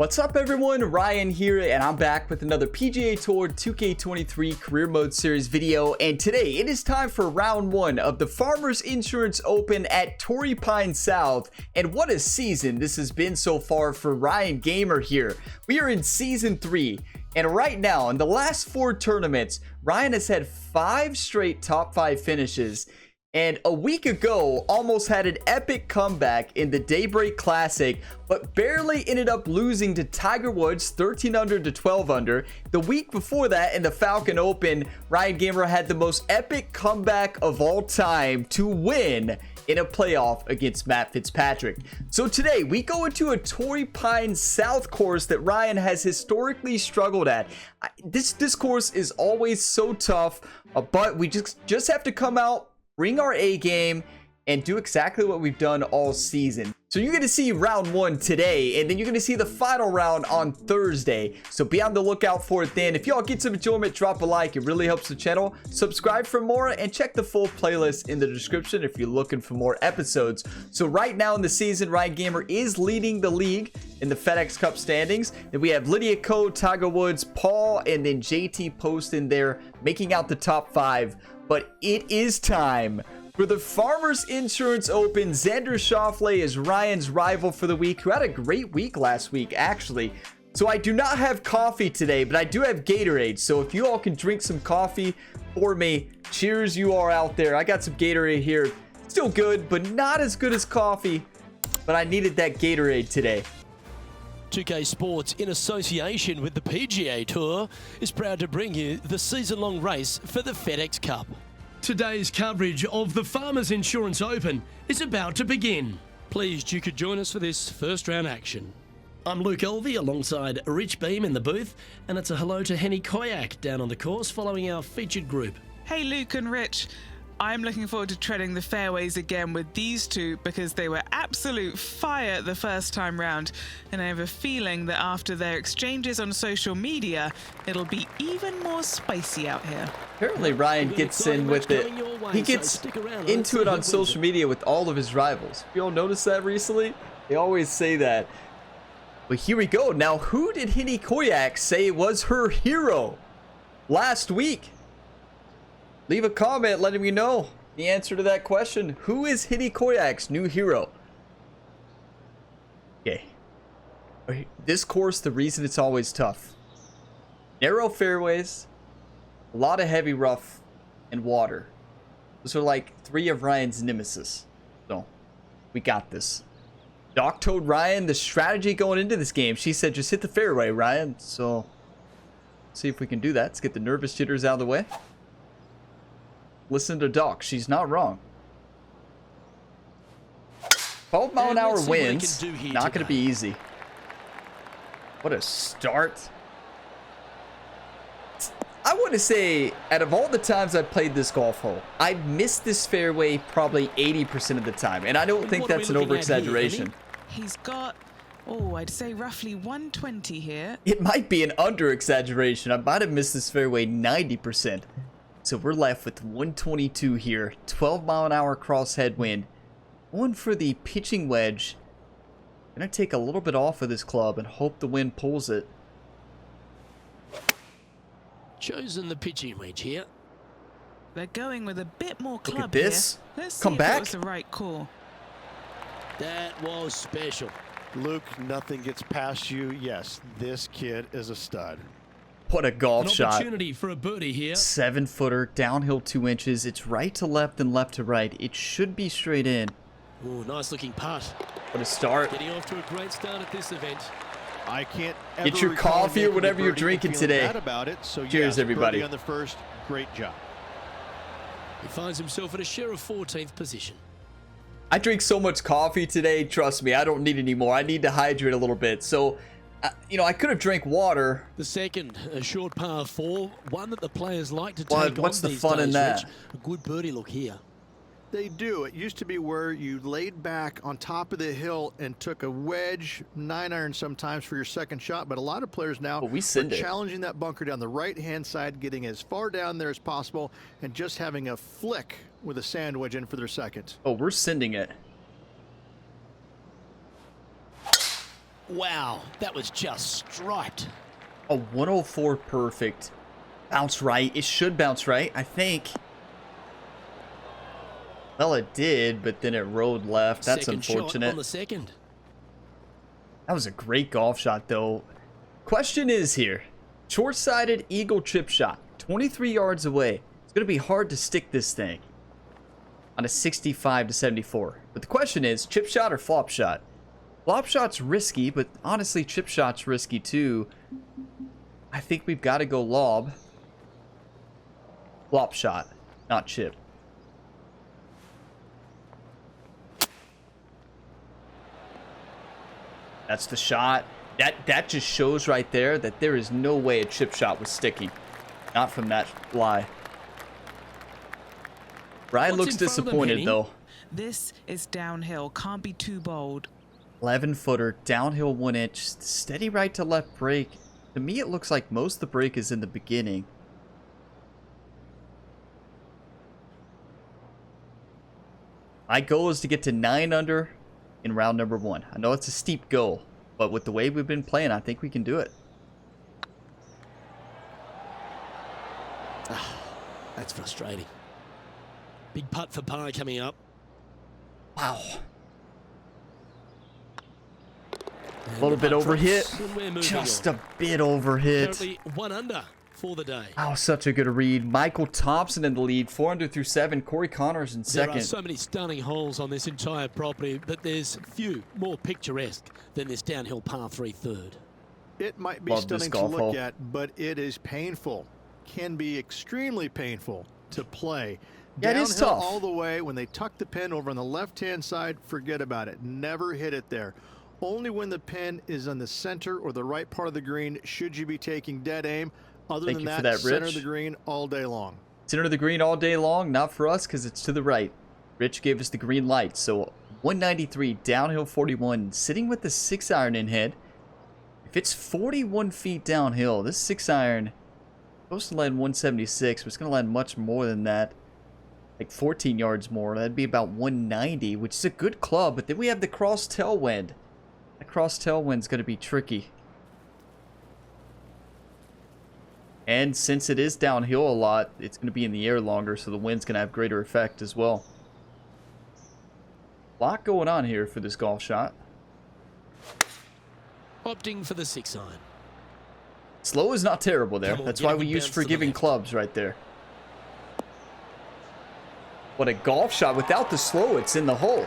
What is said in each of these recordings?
What's up everyone, Ryan here, and I'm back with another PGA Tour 2K23 Career Mode Series video, and today it is time for round 1 of the Farmers Insurance Open at Torrey Pines South, and what a season this has been so far for Ryan Gamer here. We are in Season 3, and right now, in the last 4 tournaments, Ryan has had 5 straight top 5 finishes, and a week ago almost had an epic comeback in the Daybreak Classic, but barely ended up losing to Tiger Woods 13 under to 12 under. The week before that in the Falcon Open, Ryan Gamer had the most epic comeback of all time to win in a playoff against Matt Fitzpatrick. So today we go into a Torrey Pines South course that Ryan has historically struggled at. This course is always so tough, but we just have to come out, bring our A game, and do exactly what we've done all season. So you're going to see round 1 today, and then you're going to see the final round on Thursday. So be on the lookout for it then. If y'all get some enjoyment, drop a like. It really helps the channel. Subscribe for more, and check the full playlist in the description if you're looking for more episodes. So right now in the season, Ryan Gamer is leading the league in the FedEx Cup standings. Then we have Lydia Ko, Tiger Woods, Paul, and then JT Post in there, making out the top 5. But it is time for the Farmers Insurance Open. Xander Schauffele is Ryan's rival for the week, who had a great week last week, actually. So I do not have coffee today, but I do have Gatorade. So if you all can drink some coffee for me, cheers you are out there. I got some Gatorade here. Still good, but not as good as coffee. But I needed that Gatorade today. 2K Sports, in association with the PGA Tour, is proud to bring you the season-long race for the FedEx Cup. Today's coverage of the Farmers Insurance Open is about to begin. Pleased you could join us for this first round action. I'm Luke Elvey alongside Rich Beam in the booth, and it's a hello to Henny Koyak down on the course following our featured group. Hey Luke and Rich, I'm looking forward to treading the fairways again with these two because they were absolute fire the first time round, and I have a feeling that after their exchanges on social media, it'll be even more spicy out here. Apparently Ryan gets in with it. He gets into it on social media with all of his rivals. You all noticed that recently? They always say that. But here we go. Now, who did Henny Koyak say was her hero last week? Leave a comment letting me know the answer to that question. Who is Henny Koyak's new hero? Okay. This course, the reason it's always tough. Narrow fairways, a lot of heavy rough, and water. Those are like 3 of Ryan's nemesis. So, we got this. Doc told Ryan the strategy going into this game. She said, just hit the fairway, Ryan. So, see if we can do that. Let's get the nervous jitters out of the way. Listen to Doc. She's not wrong. 12-mile-an-hour winds. Not going to be easy. What a start. I want to say, out of all the times I've played this golf hole, I've missed this fairway probably 80% of the time. And I don't think that's an over-exaggeration. He's got, I'd say roughly 120 here. It might be an under-exaggeration. I might have missed this fairway 90%. So we're left with 122 here. 12-mile-an-hour cross headwind. Going for the pitching wedge. Gonna take a little bit off of this club and hope the wind pulls it. Chosen the pitching wedge here. They're going with a bit more club. Look at this. Here. Let's Come see back. if it was the right call. That was special. Luke, nothing gets past you. Yes, this kid is a stud. What a golf An shot. opportunity for a birdie here. 7-footer, downhill 2 inches. It's right to left and left to right. It should be straight in. Ooh, nice looking putt. What a start. Getting off to a great start at this event. I can't ever Get your recall coffee or making a whatever you're birdie and drinking feeling today. bad about it. So Cheers, yes, everybody. birdie on the first. Great job. He finds himself at a share of 14th position. I drink so much coffee today. Trust me, I don't need any more. I need to hydrate a little bit. So, you know, I could have drank water. The second, a short par 4, one that the players like to take on What's the these fun in days, that? Rich. A good birdie look here. They do. It used to be where you laid back on top of the hill and took a wedge, 9-iron sometimes for your second shot. But a lot of players now we are send it. challenging that bunker down the right-hand side, getting as far down there as possible, and just having a flick with a sand wedge in for their second. Oh, we're sending it. Wow, that was just striped. A 104 perfect. Bounce right. It should bounce right, I think. Well, it did, but then it rolled left. That's Second shot unfortunate. on the second. That was a great golf shot, though. Question is here. Short-sided eagle chip shot. 23 yards away. It's going to be hard to stick this thing on a 65 to 74. But the question is, chip shot or flop shot? Flop shot's risky, but honestly, chip shot's risky too. I think we've got to go lob. Flop shot, not chip. That's the shot. That just shows right there that there is no way a chip shot was sticking. Not from that lie. Ryan looks disappointed though. This is downhill. Can't be too bold. 11-footer, downhill 1 inch, steady right to left break. To me, it looks like most of the break is in the beginning. My goal is to get to 9 under in round number 1. I know it's a steep goal, but with the way we've been playing, I think we can do it. That's frustrating. Big putt for par coming up. Wow. A little bit overhit. And we're moving Just on. a bit overhit. Currently 1 under for the day. Oh, such a good read. Michael Thompson in the lead, 4 under through 7. Corey Connors in There are second. so many stunning holes on this entire property, but there's few more picturesque than this downhill par 3 third. It might be Love this stunning to golf look hole. at, but it is painful. Can be extremely painful to play. Yeah, it is Downhill tough. all the way. When they tuck the pin over on the left-hand side, forget about it. Never hit it there. Only when the pin is on the center or the right part of the green should you be taking dead aim. Other Thank than you for that, that, center of Rich. the green all day long. Center of the green all day long. Not for us because it's to the right. Rich gave us the green light. So 193, downhill 41. Sitting with the 6-iron in head. If it's 41 feet downhill, this 6-iron supposed to land 176, but it's going to land much more than that. Like 14 yards more. That'd be about 190, which is a good club. But then we have the cross tailwind. The cross tailwind's going to be tricky. And since it is downhill a lot, it's going to be in the air longer, so the wind's going to have greater effect as well. A lot going on here for this golf shot. Opting for the 6-iron. Slow is not terrible there. Come on, That's get why a we good use bounce to the forgiving left. clubs right there. What a golf shot. Without the slow, it's in the hole.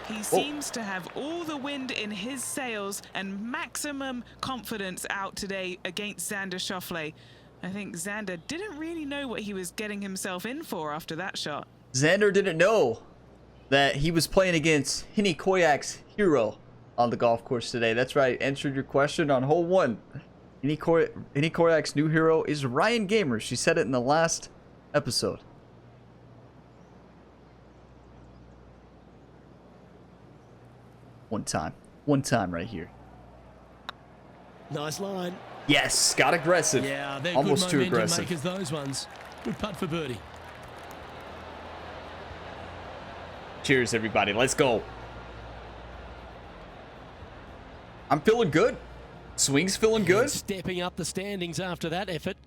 He seems to have all the wind in his sails and maximum confidence out today against Xander Schauffele. I think Xander didn't really know what he was getting himself in for after that shot. Xander didn't know that he was playing against Henny Koyak's hero on the golf course today. That's right. Answered your question on hole 1. Henny Koyak's new hero is Ryan Gamer. She said it in the last episode. One time right here. Nice line. Yes, got aggressive. Yeah, they're Almost good too momentum aggressive. makers, those ones. Good putt for birdie. Cheers, everybody. Let's go. I'm feeling good. Swing's feeling good. Stepping up the standings after that effort.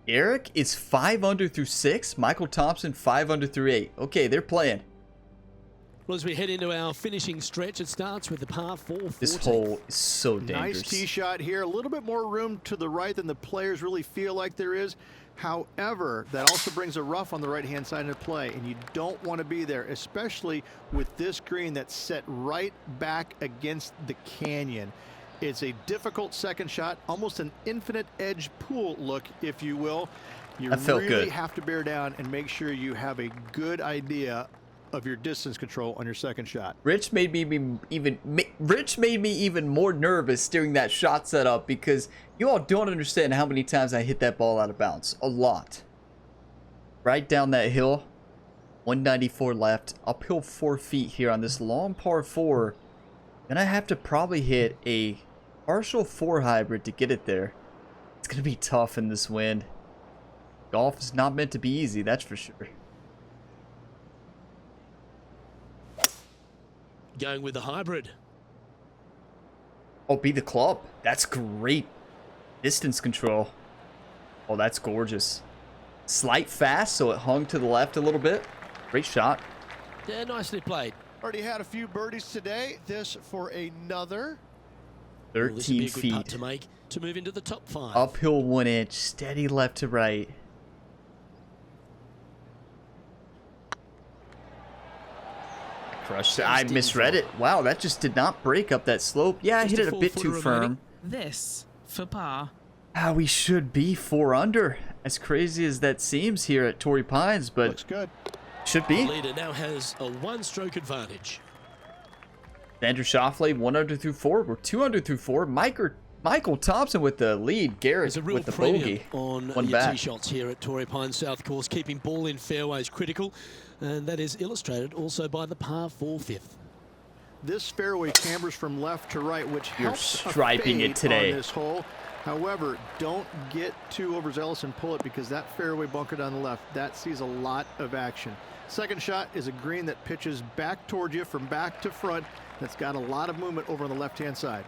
Eric is 5 under through 6. Michael Thompson 5 under through 8. Okay, they're playing. Well, as we head into our finishing stretch, it starts with the par 4 This 14th. hole is so dangerous. Nice tee shot here. A little bit more room to the right than the players really feel like there is. However, that also brings a rough on the right-hand side into play, and you don't want to be there, especially with this green that's set right back against the canyon. It's a difficult second shot, almost an infinite edge pool look, if you will. You That felt really good. have to bear down and make sure you have a good idea of your distance control on your second shot. Rich made me even more nervous during that shot setup because you all don't understand how many times I hit that ball out of bounds. A lot. Right down that hill. 194 left. Uphill 4 feet here on this long par 4. Then I have to probably hit a partial 4 hybrid to get it there. It's going to be tough in this wind. Golf is not meant to be easy, that's for sure. Going with the hybrid. Oh, be the club. That's great. Distance control. Oh, that's gorgeous. Slight fast, so it hung to the left a little bit. Great shot. Yeah, nicely played. Already had a few birdies today. This for another. Well, this would 13 be a good putt feet. to make to move into the top 5. Uphill 1 inch. Steady left to right. Crushed it. I misread it. Wow, that just did not break up that slope. Yeah, I Just hit a it a bit 4 too footer firm. remaining. This for par. We should be 4 under. As crazy as that seems here at Torrey Pines, but Looks good. should The be. leader now has a 1-stroke advantage. Andrew Schauffele, 1 under through 4. We're 2 under through 4. Michael Thompson with the lead. Garrett There's a real with the premium bogey. on One your back. tee shots here at Torrey Pines South Course. Keeping ball in fairways critical, and that is illustrated also by the par 4 fifth. This fairway cambers from left to right, which You're helps a striping it fade today. on this hole. However, don't get too overzealous and pull it, because that fairway bunker down the left, that sees a lot of action. Second shot is a green that pitches back towards you from back to front. That's got a lot of movement over on the left-hand side.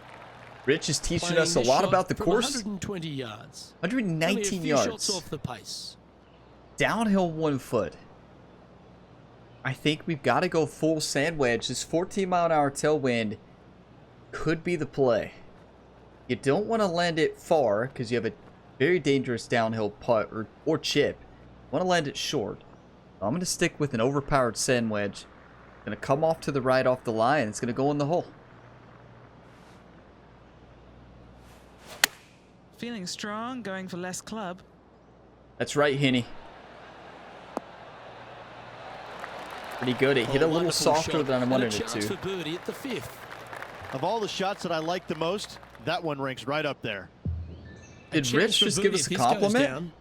Rich is teaching Playing us a this lot shot about the from course. 120 yards. 119 Only a few yards. shots off the pace. Downhill 1 foot. I think we've got to go full sand wedge. This 14-mile-an-hour tailwind could be the play. You don't want to land it far because you have a very dangerous downhill putt or chip. You want to land it short. I'm going to stick with an overpowered sand wedge. Going to come off to the right off the line. It's going to go in the hole. Feeling strong, going for less club. That's right, Henny. Pretty good. It hit a little wonderful softer shot, than I and wanted a it chance to. for birdie at the 5th. Of all the shots that I like the most, that one ranks right up there. Did Chance Rich for just give birdie us a if this goes compliment? down.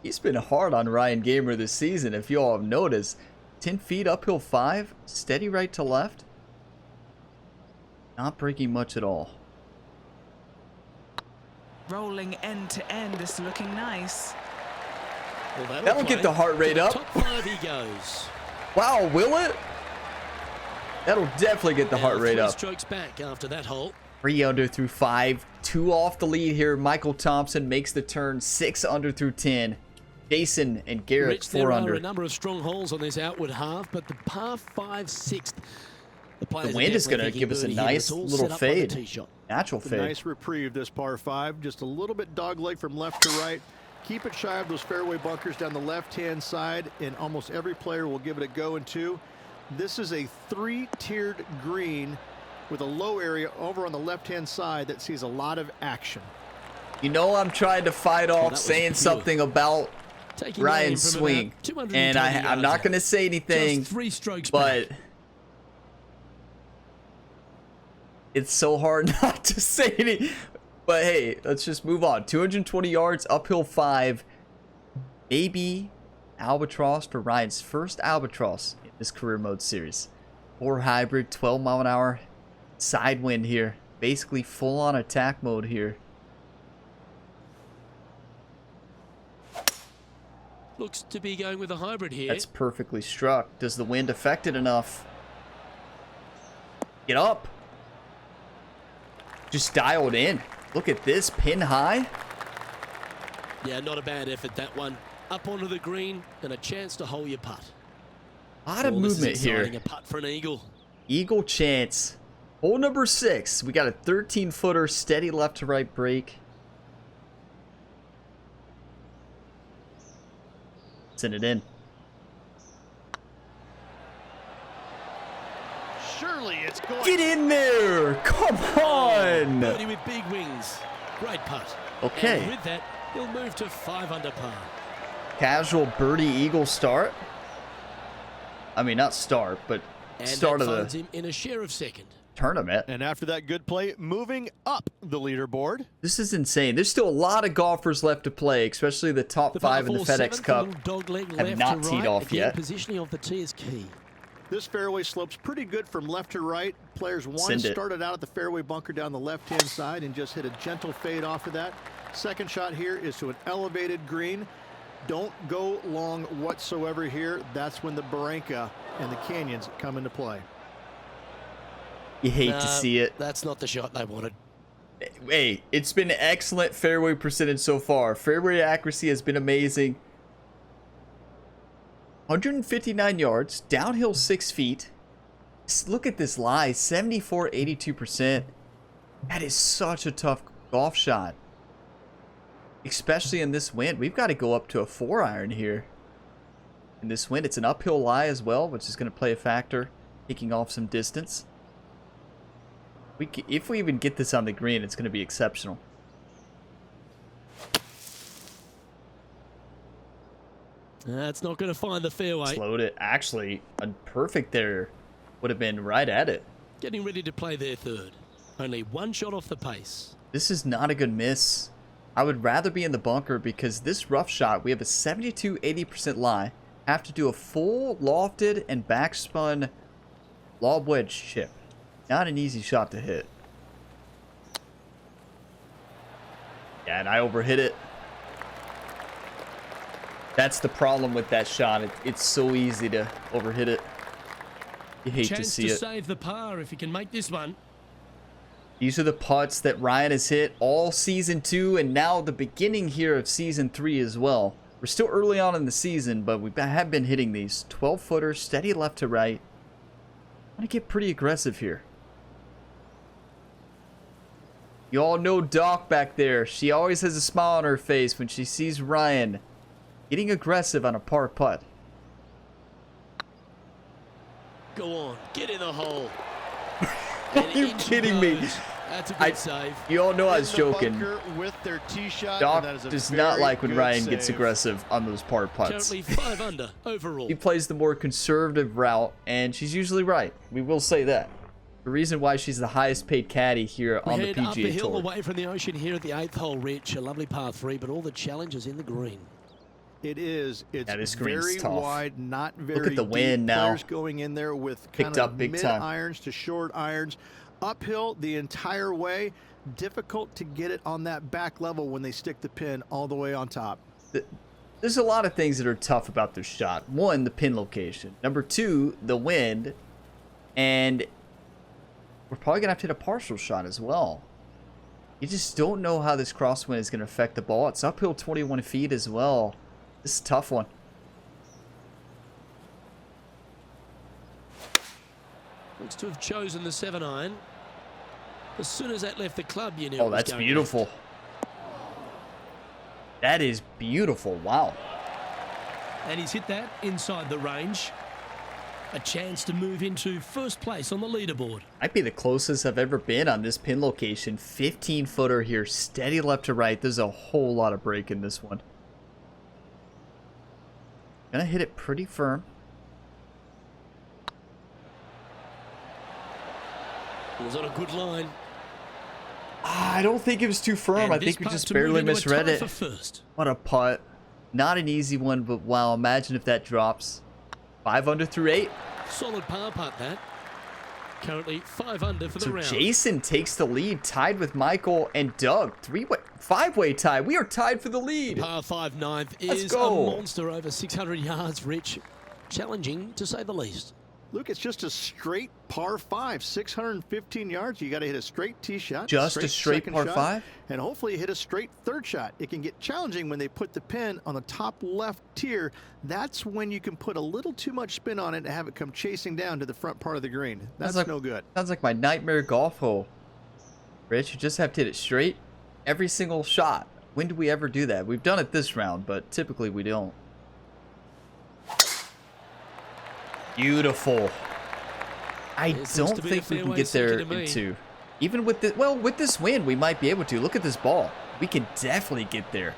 He's been hard on Ryan Gamer this season, if you all have noticed. 10 feet uphill 5, steady right to left. Not breaking much at all. Rolling end to end. This is looking nice. Well, That'll get play. the heart rate To the up. Top 5 he goes. Wow, will it? That'll definitely get the heart Now rate 3 up. strokes back after that hole. 3 under through 5, 2 off the lead here. Michael Thompson makes the turn, 6 under through 10. Jason and Garrett Rich, 4 there under. are a number of strong holes on this outward half, but the par 5 6th. The wind is going to give us a nice little fade. Natural A fade. nice reprieve, this par 5. Just a little bit dogleg from left to right. Keep it shy of those fairway bunkers down the left-hand side, and almost every player will give it a go in 2. This is a 3-tiered green with a low area over on the left-hand side that sees a lot of action. You know I'm trying to fight off was saying pure. something about Taking Ryan's aim from swing, about 220 and I'm yards not out. going to say anything, Just 3 strokes but back. it's so hard not to say anything. But hey, let's just move on. 220 yards, uphill 5. Maybe albatross for Ryan's first albatross in this career mode series. 4 hybrid, 12-mile-an-hour side wind here. Basically full-on attack mode here. Looks to be going with a hybrid here. That's perfectly struck. Does the wind affect it enough? Get up. Just dialed in. Look at this, pin high. Yeah, not a bad effort, that one. Up onto the green and a chance to hole your putt. A lot of Oh, this is movement here. exciting, a putt for an eagle. Eagle chance. Hole number 6. We got a 13-footer, steady left to right break. Send it in. Surely it's going. Get in there! Come on! Birdie with big wings. Great putt. Okay. And with that, he'll move to 5 under par. Casual birdie eagle start. I mean, not start, but And start that of finds the him in a share of second. tournament. And after that good play, moving up the leaderboard. This is insane. There's still a lot of golfers left to play, especially the top The par 5 in the 4 FedEx seventh, a Cup. little dogleg have left not to teed right. off Again, yet. Positioning of the tee is key. This fairway slopes pretty good from left to right. Players one Send it. started out at the fairway bunker down the left-hand side and just hit a gentle fade off of that. Second shot here is to an elevated green. Don't go long whatsoever here. That's when the barranca and the canyons come into play. You hate No, to see it. That's not the shot they wanted. Hey, it's been excellent fairway percentage so far. Fairway accuracy has been amazing. 159 yards, downhill 6 feet. Look at this lie, 74, 82%. That is such a tough golf shot. Especially in this wind. We've got to go up to a 4-iron here. In this wind, it's an uphill lie as well, which is going to play a factor, taking off some distance. If we even get this on the green, it's going to be exceptional. That's not going to find the fairway. Slowed it. Actually, a perfect there would have been right at it. Getting ready to play their third. Only one shot off the pace. This is not a good miss. I would rather be in the bunker because this rough shot, we have a 72-80% lie. Have to do a full lofted and backspun lob wedge chip. Not an easy shot to hit. Yeah, and I overhit it. That's the problem with that shot. It's so easy to overhit it. You hate to see it. Chance to save the par if you can make this one. These are the putts that Ryan has hit all season 2 and now the beginning here of season 3 as well. We're still early on in the season, but we have been hitting these 12-footers, steady left to right. I'm going to get pretty aggressive here. You all know Doc back there. She always has a smile on her face when she sees Ryan getting aggressive on a par putt. Go on, get in the hole. Are you kidding me? That's a good save. You all know I was joking. With their tee shot, Doc and that is a does not very like when good Ryan gets save. aggressive on those par putts. Currently 5 under overall. He plays the more conservative route, and she's usually right. We will say that. The reason why she's the highest paid caddy here on the Head up the PGA hill Tour. away from the ocean here at the 8th hole, Rich. A lovely par 3, but all the challenges in the green. It is. It's Yeah, this green's very tough. wide, not very Look at the deep. wind now. Players going in there with Picked kind up of big mid time. irons to short irons. Uphill the entire way. Difficult to get it on that back level when they stick the pin all the way on top. There's a lot of things that are tough about this shot. One, the pin location. Number 2, the wind. And we're probably going to have to hit a partial shot as well. You just don't know how this crosswind is going to affect the ball. It's uphill 21 feet as well. This is a tough one. Looks to have chosen the 7-iron. As soon as that left the club, you knew. Oh, it was that's going beautiful. left. That is beautiful. Wow. And he's hit that inside the range. A chance to move into first place on the leaderboard. Might be the closest I've ever been on this pin location. 15-footer here, steady left to right. There's a whole lot of break in this one. Gonna hit it pretty firm. It was on a good line. I don't think it was too firm. And I this think we putt just to move barely into a misread tie it. for first. What a putt. Not an easy one, but wow, imagine if that drops. 5 under through 8. Solid par putt, that. Currently 5 under for the So round. Jason takes the lead, tied with Michael and Doug. 5-way tie. We are tied for the lead. Par 5 ninth Let's is go. a monster over 600 yards, Rich. Challenging, to say the least. Luke, it's just a straight par 5, 615 yards. You got to hit a straight tee shot. Just a straight second par shot, 5? And hopefully hit a straight third shot. It can get challenging when they put the pin on the top left tier. That's when you can put a little too much spin on it and have it come chasing down to the front part of the green. That's no good. Sounds like my nightmare golf hole. Rich, you just have to hit it straight every single shot. When do we ever do that? We've done it this round, but typically we don't. Beautiful. I This looks don't to be think a we can fairway get there sinker to me. in 2. Even with this, well, with this wind, we might be able to. Look at this ball. We can definitely get there.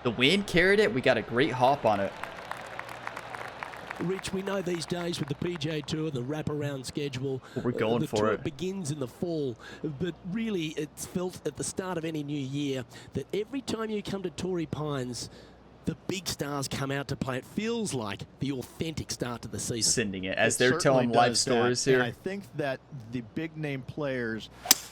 The wind carried it. We got a great hop on it. Rich, we know these days with the PGA Tour, the wraparound schedule, We're going the for tour it. begins in the fall, but really it's felt at the start of any new year that every time you come to Torrey Pines, the big stars come out to play. It feels like the authentic start to the season. Sending it as they're telling life stories here. And I think that the big name players,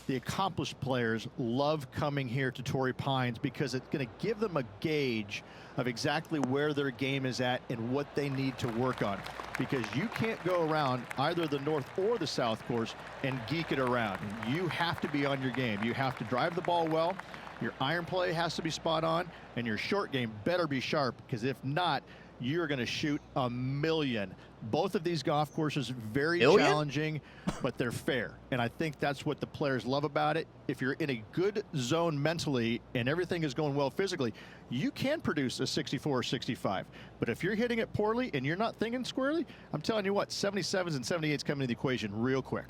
the accomplished players, love coming here to Torrey Pines because it's going to give them a gauge of exactly where their game is at and what they need to work on. Because you can't go around either the north or the south course and geek it around. You have to be on your game. You have to drive the ball well. Your iron play has to be spot on, and your short game better be sharp, because if not, you're going to shoot a million. Both of these golf courses very challenging, but they're fair. And I think that's what the players love about it. If you're in a good zone mentally and everything is going well physically, you can produce a 64 or 65. But if you're hitting it poorly and you're not thinking squarely, I'm telling you what, 77s and 78s come into the equation real quick.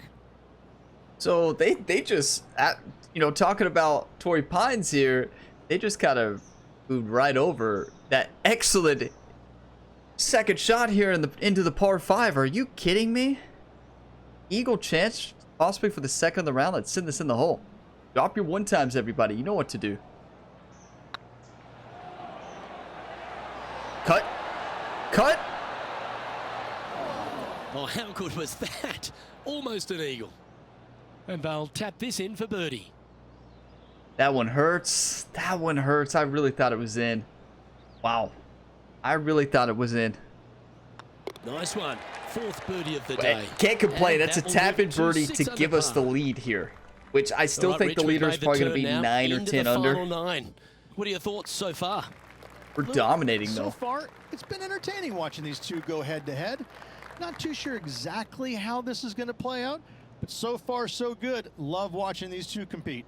So they just, you know, talking about Torrey Pines here, they just kind of moved right over that excellent second shot here into the par 5. Are you kidding me? Eagle chance possibly for the second of the round. Let's send this in the hole. Drop your one times, everybody. You know what to do. Cut. Cut. Oh, how good was that? Almost an eagle. And they'll tap this in for birdie. That one hurts. That one hurts. I really thought it was in. Wow. I really thought it was in. Nice one. Fourth birdie of the day. Can't complain. And That's a that will tap-in get to birdie 6 to under give us par. the lead here, which I still All right, think Rich, the we've leader is made the probably going to turn be now 9 or into 10 the under. final 9. What are your thoughts so far? We're dominating, So though. far, it's been entertaining watching these two go head-to-head. Not too sure exactly how this is going to play out, but so far, so good. Love watching these two compete.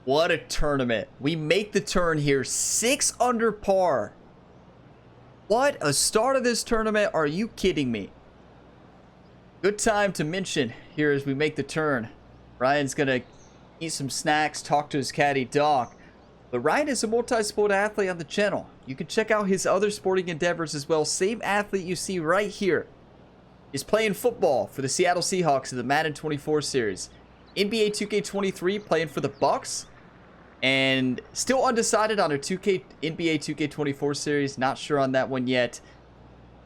What a tournament. We make the turn here. 6 under par. What a start of this tournament. Are you kidding me? Good time to mention here as we make the turn. Ryan's going to eat some snacks, talk to his caddy, Doc. But Ryan is a multi-sport athlete on the channel. You can check out his other sporting endeavors as well. Same athlete you see right here is playing football for the Seattle Seahawks in the Madden 24 series. NBA 2K23 playing for the Bucks. And still undecided on a NBA 2K24 series. Not sure on that one yet.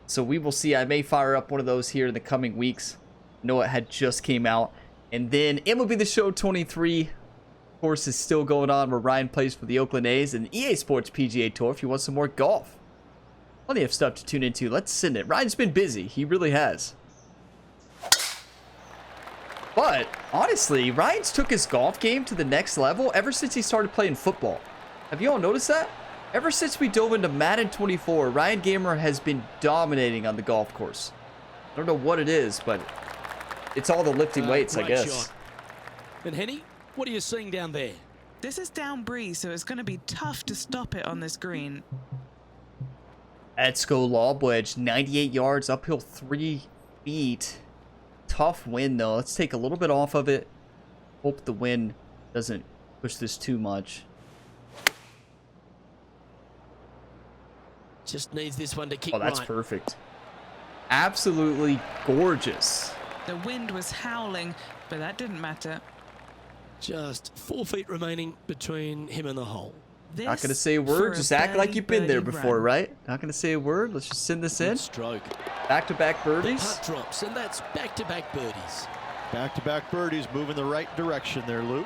So we will see. I may fire up one of those here in the coming weeks. Know it had just came out. And then MLB The Show 23, of course, is still going on where Ryan plays for the Oakland A's and EA Sports PGA Tour if you want some more golf. Plenty of stuff to tune into. Let's send it. Ryan's been busy. He really has. But, honestly, Ryan's took his golf game to the next level ever since he started playing football. Have you all noticed that? Ever since we dove into Madden 24, Ryan Gamer has been dominating on the golf course. I don't know what it is, but it's all the lifting weights, I Great guess. shot. And Henny, what are you seeing down there? This is down breeze, so it's going to be tough to stop it on this green. Let's go lob wedge. 98 yards, uphill 3 feet. Tough wind, though. Let's take a little bit off of it. Hope the wind doesn't push this too much. Just needs this one to kick Oh, that's right. perfect. Absolutely gorgeous. The wind was howling, but that didn't matter. Just 4 feet remaining between him and the hole. This Not going to say a for word. a Just act like you've been there birdie before, run. right? Not going to say a word. Let's just send this in. Good stroke. Back-to-back The birdies. putt drops, and that's back-to-back birdies. Back-to-back birdies, moving the right direction there, Luke.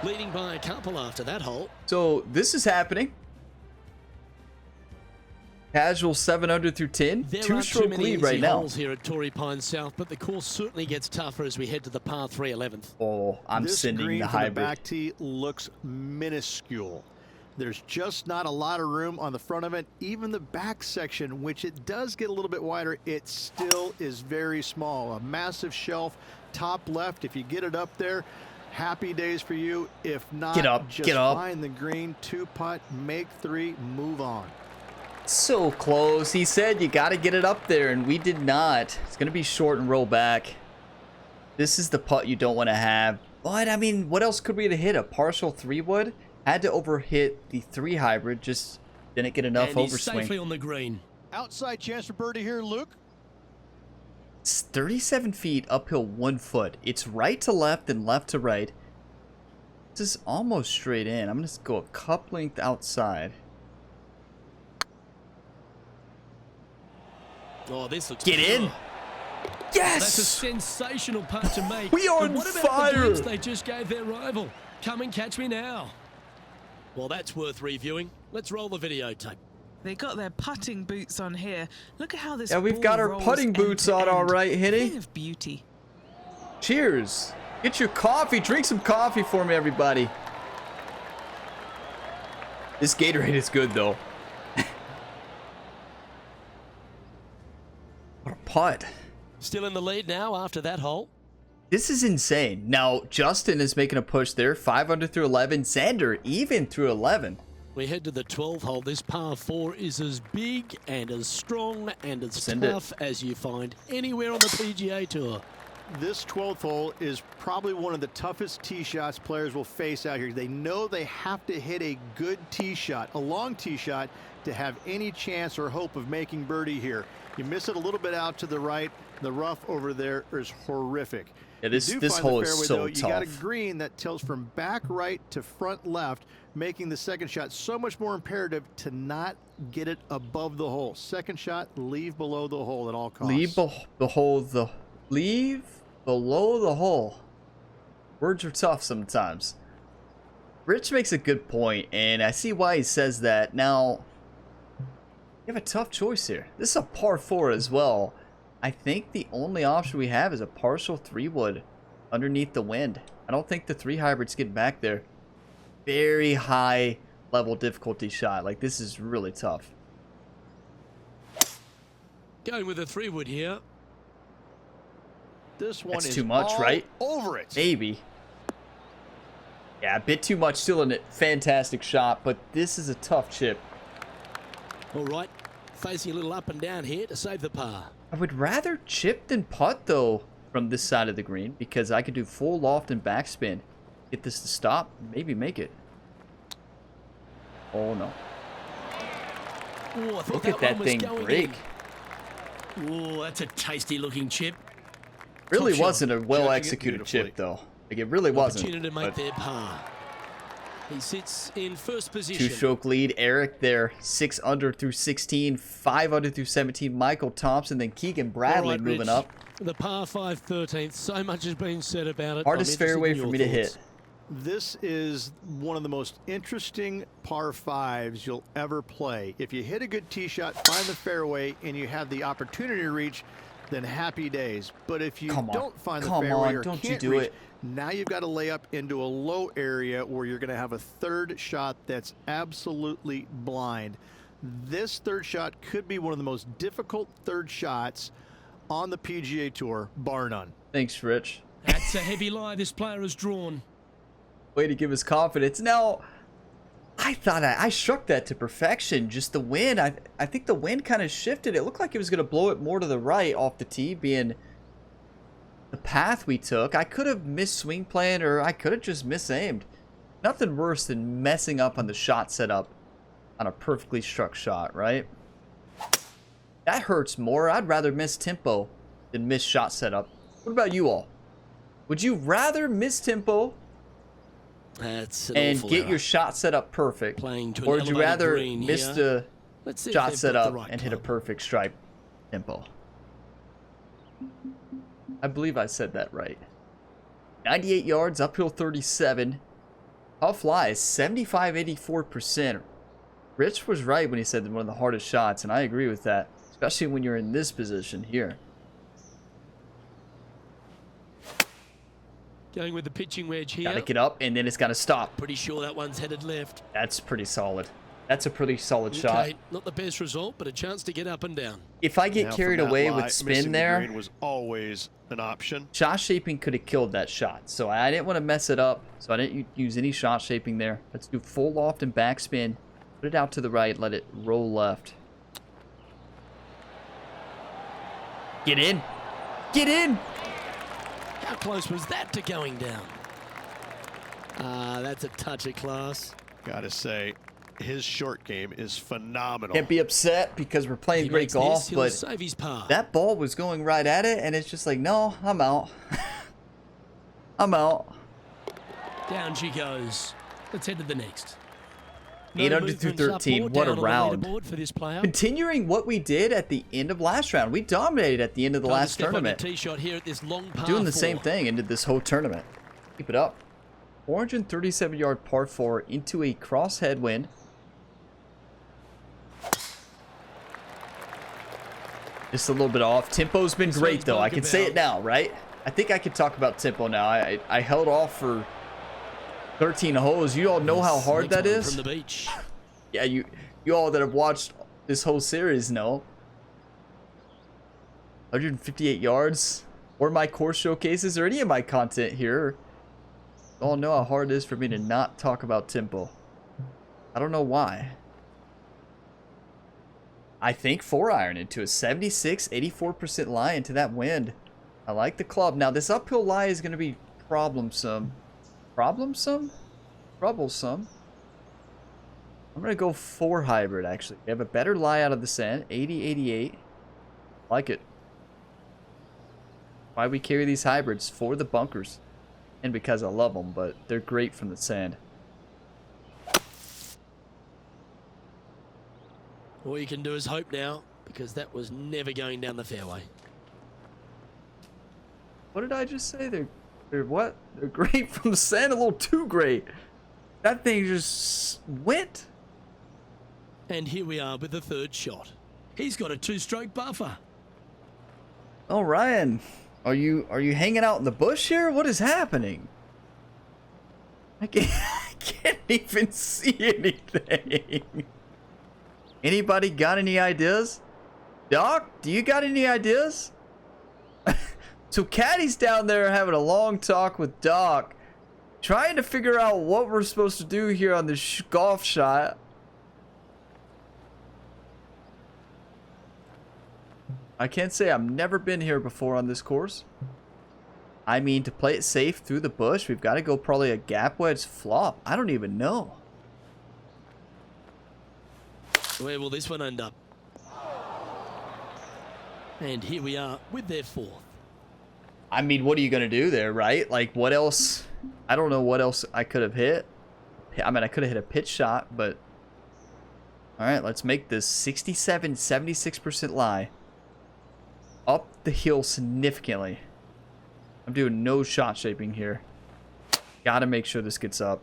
Leading by a couple after that hole. So this is happening. Casual 7 under through 10. There aren't too Two-stroke many lead easy right now. holes here at Torrey Pines South, but the course certainly gets tougher as we head to the par 3 11th. Oh, I'm This sending green the from hybrid. the back tee looks minuscule. There's just not a lot of room on the front of it. Even the back section, which it does get a little bit wider, it still is very small. A massive shelf, top left. If you get it up there, happy days for you. If not, Get up, just get up. find the green, 2-putt, make 3, move on. So close. He said you got to get it up there, and we did not. It's going to be short and roll back. This is the putt you don't want to have. But, I mean, what else could we have hit? A partial 3-wood? Had to overhit the 3 hybrid. Just didn't get enough And he's safely overswing. on the green. Outside chance for birdie here, Luke. It's 37 feet uphill 1 foot. It's right to left and left to right. This is almost straight in. I'm going to go a cup length outside. Oh, this looks Get in. Yes! That's a sensational putt to make. We are But on what about fire. the drinks they just gave their rival? Come and catch me now. Well, that's worth reviewing. Let's roll the videotape. They got their putting boots on here. Look at how this Yeah, we've ball got our rolls putting end boots to on, end. all right, Hitty. Thing of beauty. Cheers. Get your coffee. Drink some coffee for me, everybody. This Gatorade is good, though. What a putt. Still in the lead now after that hole. This is insane. Now, Justin is making a push there. 5 under through 11. Xander even through 11. We head to the 12th hole. This par 4 is as big and as strong and as Send it. tough as you find anywhere on the PGA Tour. This 12th hole is probably one of the toughest tee shots players will face out here. They know they have to hit a good tee shot, a long tee shot, to have any chance or hope of making birdie here. You miss it a little bit out to the right. The rough over there is horrific. Yeah, this You do find hole the is fairway, so though. You got a tough. green that tilts from back right to front left, making the second shot so much more imperative to not get it above the hole. Second shot, leave below the hole at all costs. Leave below the hole. Words are tough sometimes. Rich makes a good point, and I see why he says that. Now, you have a tough choice here. This is a par 4 as well. I think the only option we have is a partial 3-wood underneath the wind. I don't think the 3 hybrids get back there. Very high level difficulty shot. Like, this is really tough. Going with a 3-wood here. This one That's is too much, all right? over it. Maybe. Yeah, a bit too much. Still a fantastic shot, but this is a tough chip. All right, facing a little up and down here to save the par. I would rather chip than putt, though, from this side of the green, because I could do full loft and backspin. Get this to stop, maybe make it. Oh, no. Oh, I thought Look at that one was thing going break. in. Oh, that's a tasty looking chip. Really Top shot. wasn't a well-executed beautifully. chip, though. Like, it really wasn't. Opportunity to make but their par. He sits in first position. 2-stroke lead. Eric there, 6 under through 16, 5 under through 17. Michael Thompson, then Keegan Bradley All right, moving Rich, up. The par 5 13th. So much has been said about it. Hardest I'm interested fairway in for your me to thoughts. hit. This is one of the most interesting par 5s you'll ever play. If you hit a good tee shot, find the fairway, and you have the opportunity to reach, then happy days. But if you Come on. don't find the Come fairway on, or don't you can't do reach, it. now you've got to lay up into a low area where you're going to have a third shot that's absolutely blind. This third shot could be one of the most difficult third shots on the PGA Tour, bar none. Thanks, Rich. That's a heavy lie this player has drawn. Way to give us confidence. Now, I thought I struck that to perfection. Just the wind. I think the wind kind of shifted. It looked like it was going to blow it more to the right off the tee, being the path we took. I could have missed swing plan, or I could have just misaimed. Nothing worse than messing up on the shot setup on a perfectly struck shot, right? That hurts more. I'd rather miss tempo than miss shot setup. What about you all? Would you rather miss tempo That's an and awful get error. your shot set up perfect, Playing to an or would you elevated rather green miss here. the Let's see if shot they've set got the up right and hit a club. perfect strike tempo? I believe I said that right. 98 yards, uphill 37. Tough lies, 75-84%. Rich was right when he said one of the hardest shots, and I agree with that, especially when you're in this position here. Going with the pitching wedge here. Gotta get up, and then it's gotta stop. Pretty sure that one's headed left. That's pretty solid. That's a pretty solid shot. Okay, not the best result, but a chance to get up and down. If I get Now, carried from that away lie, with missing spin the there, green was always an option. shot shaping could have killed that shot. So I didn't want to mess it up. So I didn't use any shot shaping there. Let's do full loft and backspin. Put it out to the right. Let it roll left. Get in. Get in. How close was that to going down? That's a touch of class. Gotta say, his short game is phenomenal. Can't be upset because we're playing He great makes golf, this, he'll but save his par. that ball was going right at it, and it's just like, no, I'm out. I'm out. Down she goes. Let's head to the next. 800 through 13. What a round. For this player. Continuing what we did at the end of last round. We dominated at the end of the last tournament. Tee shot here at this long par Doing the 4. same thing into this whole tournament. Keep it up. 437-yard par 4 into a cross headwind. Just a little bit off. Tempo's been great, though. I can say it now, right? I think I can talk about tempo now. I held off for 13 holes. You all know how hard that is. From the beach. Yeah, you all that have watched this whole series know. 158 yards, or my course showcases, or any of my content here. You all know how hard it is for me to not talk about tempo. I don't know why. I think 4-iron into a 76, 84% lie into that wind. I like the club. Now, this uphill lie is going to be troublesome. Troublesome? Troublesome. I'm going to go 4 hybrid, actually. We have a better lie out of the sand. 80, 88. Like it. Why we carry these hybrids? For the bunkers. And because I love them, but they're great from the sand. All you can do is hope now, because that was never going down the fairway. What did I just say? They're what? They're great from the sand, a little too great. That thing just went. And here we are with the third shot. He's got a 2-stroke buffer. Oh, Ryan, are you hanging out in the bush here? What is happening? I can't even see anything. Anybody got any ideas? Doc, do you got any ideas? So Caddy's down there having a long talk with Doc, trying to figure out what we're supposed to do here on this golf shot. I can't say I've never been here before on this course. I mean, to play it safe through the bush, we've got to go probably a gap wedge flop. I don't even know. Where will this one end up? And here we are with their fourth. I mean, what are you going to do there, right? Like, what else? I don't know what else I could have hit. I mean, I could have hit a pitch shot, but... All right, let's make this 67, 76% lie. Up the hill significantly. I'm doing no shot shaping here. Got to make sure this gets up.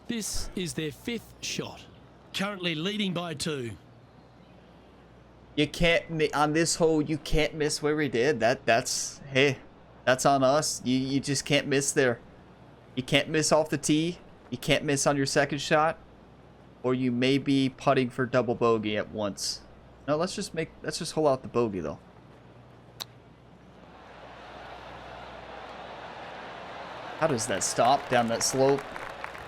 This is their 5th shot. Currently leading by 2. You can't, on this hole, you can't miss where we did. That's, hey, that's on us. You just can't miss there. You can't miss off the tee. You can't miss on your second shot. Or you may be putting for double bogey at once. No, let's just hold out the bogey, though. How does that stop down that slope?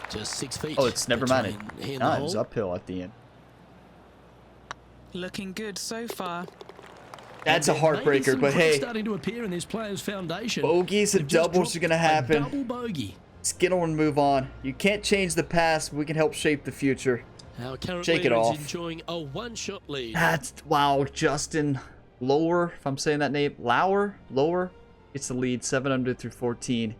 Just 6 feet. Oh, it's never mind. It It's uphill at the end. Looking good so far. That's a heartbreaker, but hey, starting to appear in this player's foundation. bogeys and doubles are gonna happen. Double bogey. Skittle and move on. You can't change the past, but we can help shape the future. Our current Shake it leader is off. enjoying a 1-shot lead. That's, wow, Justin Lower, if I'm saying that name, Lower, it's the lead, 700 through 14.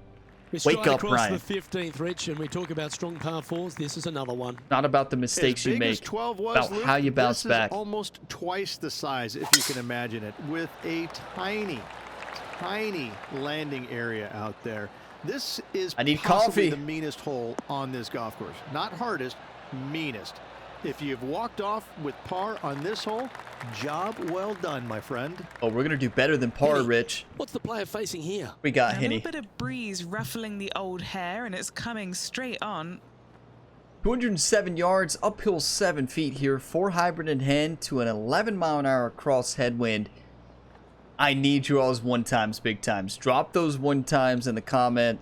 We Wake stride up, across Ryan. the 15th, Rich, and we talk about strong par 4s. This is another one. Not about the mistakes As you big as make, 12 was, about Luke, how you bounce this back. is almost twice the size, if you can imagine it, with a tiny landing area out there. This is I need possibly coffee. the meanest hole on this golf course. Not hardest, meanest. If you've walked off with par on this hole, job well done, my friend. Oh, we're gonna do better than par, Henny, Rich. What's the player facing here? We got A Henny. little bit of breeze ruffling the old hair, and it's coming straight on. 207 yards, uphill 7 feet here, 4 hybrid in hand to an 11-mile-an-hour cross headwind. I need you all's one times, big times. Drop those one times in the comment.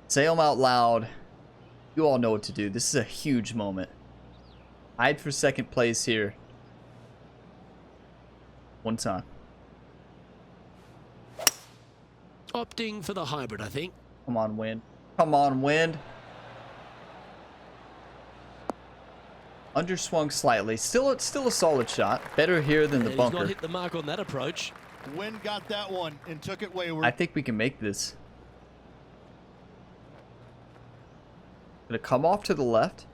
Say them out loud. You all know what to do. This is a huge moment. Tied for second place here. One time. Opting for the hybrid, I think. Come on, wind. Come on, wind. Underswung slightly. Still a solid shot. Better here than the And he's not bunker. hit the mark on that approach. Wind got that one and took it wayward. I think we can make this. Gonna come off to the left.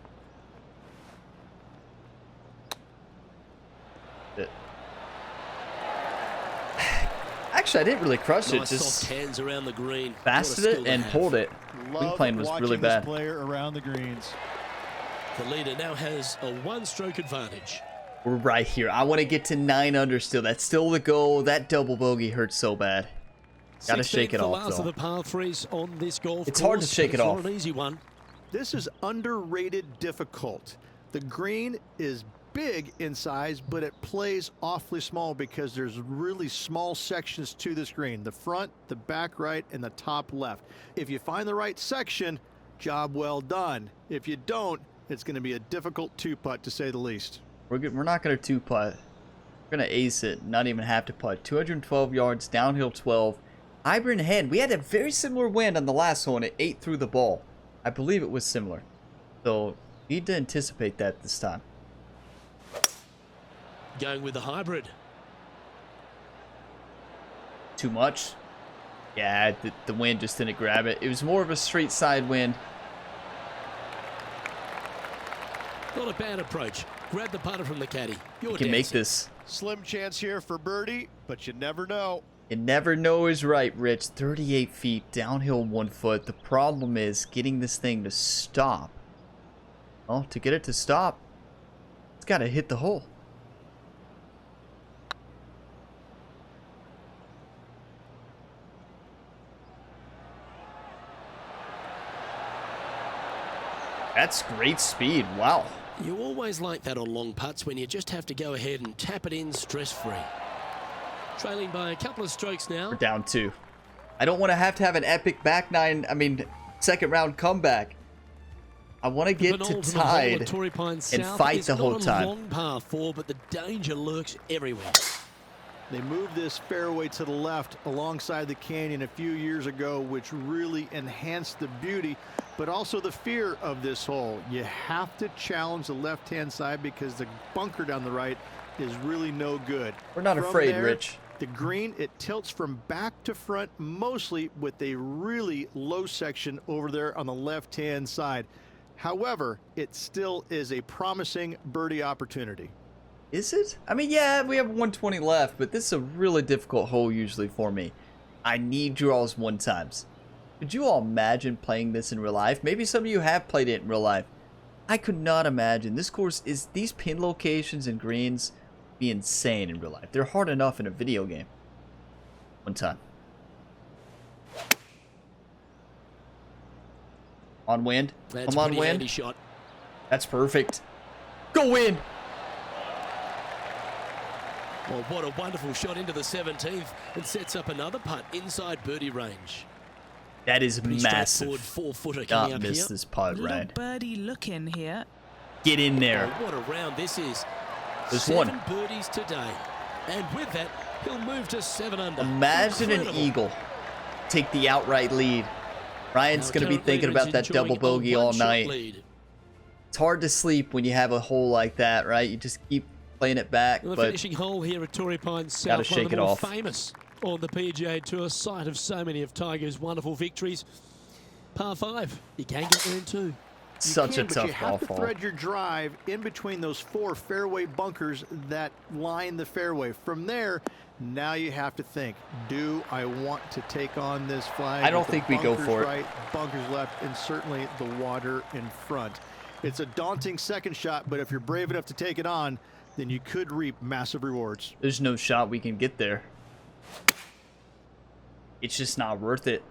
Actually, I didn't really crush it. Nice Just soft hands around the green. fasted What a it skill to and have. pulled it. Green Love plane was watching really this bad. player around the greens. The leader now has a one-stroke advantage. We're right here. I want to get to 9 under still. That's still the goal. That double bogey hurts so bad. Gotta 16th, shake it the off, last though. of the par threes on this golf It's course. hard to shake it It's off. not an easy one. This is underrated difficult. The green is big in size, but it plays awfully small because there's really small sections to this green. The front, the back right, and the top left. If you find the right section, job well done. If you don't, it's going to be a difficult two-putt to say the least. We're not going to two-putt. We're going to ace it. Not even have to putt. 212 yards, downhill 12. Hybrid hand. We had a very similar wind on the last one. It ate through the ball. I believe it was similar. So, need to anticipate that this time. Going with the hybrid. Too much? Yeah, the wind just didn't grab it. It was more of a straight side wind. Not a bad approach. Grab the putter from the caddy. You're You can make dancing. this. Slim chance here for birdie, but you never know. You never know is right, Rich. 38 feet, downhill 1 foot. The problem is getting this thing to stop. Well, to get it to stop, it's got to hit the hole. That's great speed. Wow. You always like that on long putts when you just have to go ahead and tap it in stress-free. Trailing by a couple of strokes now. We're down 2. I don't want to have an epic back nine. I mean, second round comeback. I want to get to tied and fight the whole time. It's not a long par 4, but the danger lurks everywhere. They moved this fairway to the left alongside the canyon a few years ago, which really enhanced the beauty, but also the fear of this hole. You have to challenge the left-hand side because the bunker down the right is really no good. We're not From afraid, there, Rich. The green, it tilts from back to front, mostly with a really low section over there on the left-hand side. However, it still is a promising birdie opportunity. Is it? I mean, yeah, we have 120 left, but this is a really difficult hole usually for me. I need draws 1 times. Could you all imagine playing this in real life? Maybe some of you have played it in real life. I could not imagine. This course is, these pin locations and greens be insane in real life. They're hard enough in a video game. 1 time. On wind. That's Come on, pretty wind. handy shot. That's perfect. Go in. Well, what a wonderful shot into the 17th and sets up another putt inside birdie range. That is Pretty massive. straightforward 4-footer coming Not up miss here. this putt, Little Ryan. birdie look in here. Get in Oh, there. what a round this is. There's 7 one. birdies today. And with that, he'll move to 7 under. Imagine an Incredible. eagle take the outright lead. Ryan's Our going to be current thinking leader is about that enjoying double a bogey all one-shot night. lead. It's hard to sleep when you have a hole like that, right? You just keep playing it back, The but finishing hole here at Torrey Pines South, Gotta one shake of the it more off. famous on the PGA Tour, site of so many of Tiger's wonderful victories. Par 5, you can get there in 2. such a But you tough have golf to hole. thread your drive in between those 4 fairway bunkers that line the fairway. From there, now you have to think, do I want to take on this flag? I don't with the think we go bunkers for it. right, bunkers left, and certainly the water in front. It's a daunting second shot, but if you're brave enough to take it on, then you could reap massive rewards. There's no shot we can get there. It's just not worth it.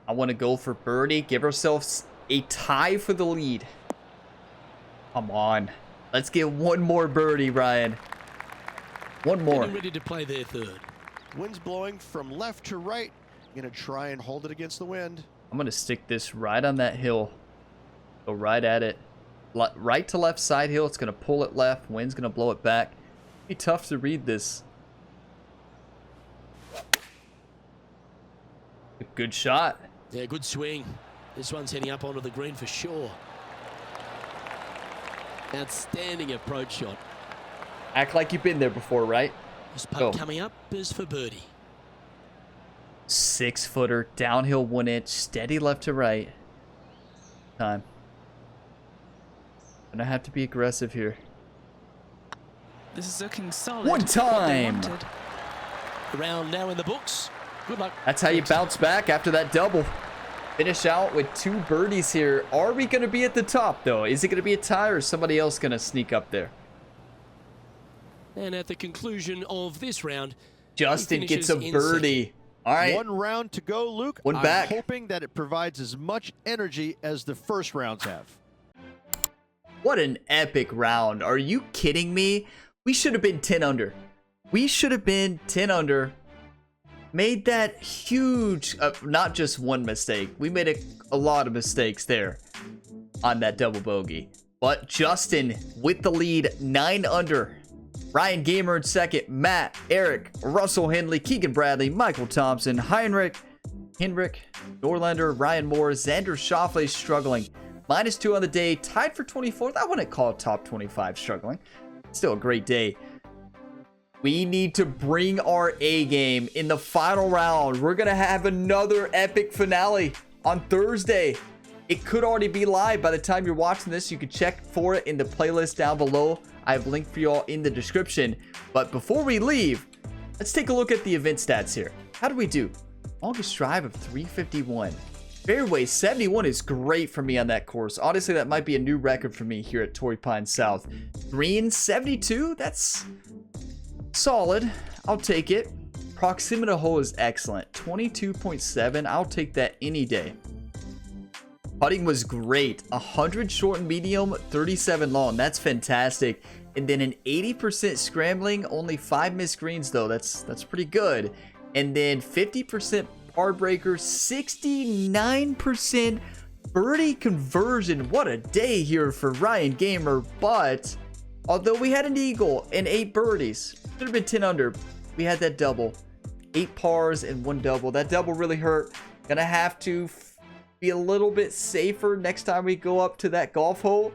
I want to go for birdie, give ourselves a tie for the lead. Come on. Let's get one more birdie, Ryan. One more. Getting ready to play their 3rd. Wind's blowing from left to right. Going to try and hold it against the wind. I'm going to stick this right on that hill. Go right at it. Right to left side hill. It's going to pull it left. Wind's going to blow it back. Be tough to read this. A good shot. Yeah, good swing. This one's heading up onto the green for sure. Outstanding approach shot. Act like you've been there before, right? This putt Go. coming up is for birdie. 6-footer, downhill 1 inch, steady left to right. Time. Gonna have to be aggressive here. This is looking solid. One What they time. wanted. Round now in the books. Good luck. That's how you bounce back after that double. Finish out with 2 birdies here. Are we going to be at the top, though? Is it going to be a tie, or is somebody else going to sneak up there? And at the conclusion of this round, Justin he gets a finishes in birdie. All right. One round to go, Luke. One back. I'm hoping that it provides as much energy as the first rounds have. What an epic round. Are you kidding me? We should have been 10 under. We should have been 10 under. Made that huge, not just one mistake. We made a lot of mistakes there on that double bogey. But Justin with the lead, 9 under. Ryan Gamer in second. Matt, Eric, Russell Henley, Keegan Bradley, Michael Thompson, Heinrich, Norlander, Ryan Moore, Xander Schauffele struggling. -2 on the day, tied for 24th. I wouldn't call top 25 struggling. Still a great day. We need to bring our A game in the final round. We're going to have another epic finale on Thursday. It could already be live by the time you're watching this. You can check for it in the playlist down below. I have a link for you all in the description. But before we leave, let's take a look at the event stats here. How do we do? Longest drive of 351. Fairway 71 is great for me on that course. Honestly, that might be a new record for me here at Torrey Pines South. Green 72, that's solid. I'll take it. Proximity to hole is excellent. 22.7. I'll take that any day. Putting was great. 100 short and medium, 37 long. That's fantastic. And then an 80% scrambling, only 5 missed greens though. That's pretty good. And then 50% par breaker, 69% birdie conversion. What a day here for Ryan Gamer. But although we had an eagle and 8 birdies, should have been 10 under. We had that double. 8 pars and 1 double. That double really hurt. Gonna have to be a little bit safer next time we go up to that golf hole.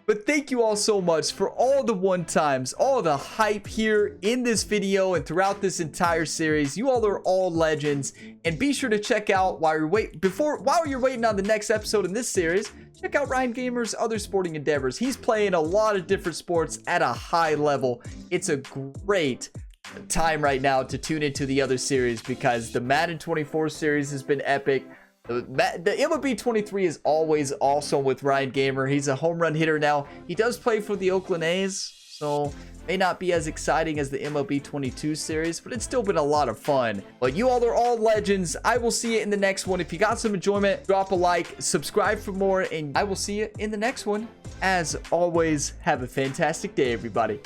But thank you all so much for all the one times, all the hype here in this video and throughout this entire series. You all are all legends. And be sure to check out while you're waiting on the next episode in this series, check out Ryan Gamer's other sporting endeavors. He's playing a lot of different sports at a high level. It's a great time right now to tune into the other series because the Madden 24 series has been epic. The MLB 23 is always awesome with Ryan Gamer. He's a home run hitter now. He does play for the Oakland A's, so may not be as exciting as the MLB 22 series, but it's still been a lot of fun. But you all are all legends. I will see you in the next one. If you got some enjoyment, drop a like, subscribe for more, and I will see you in the next one. As always, have a fantastic day, everybody.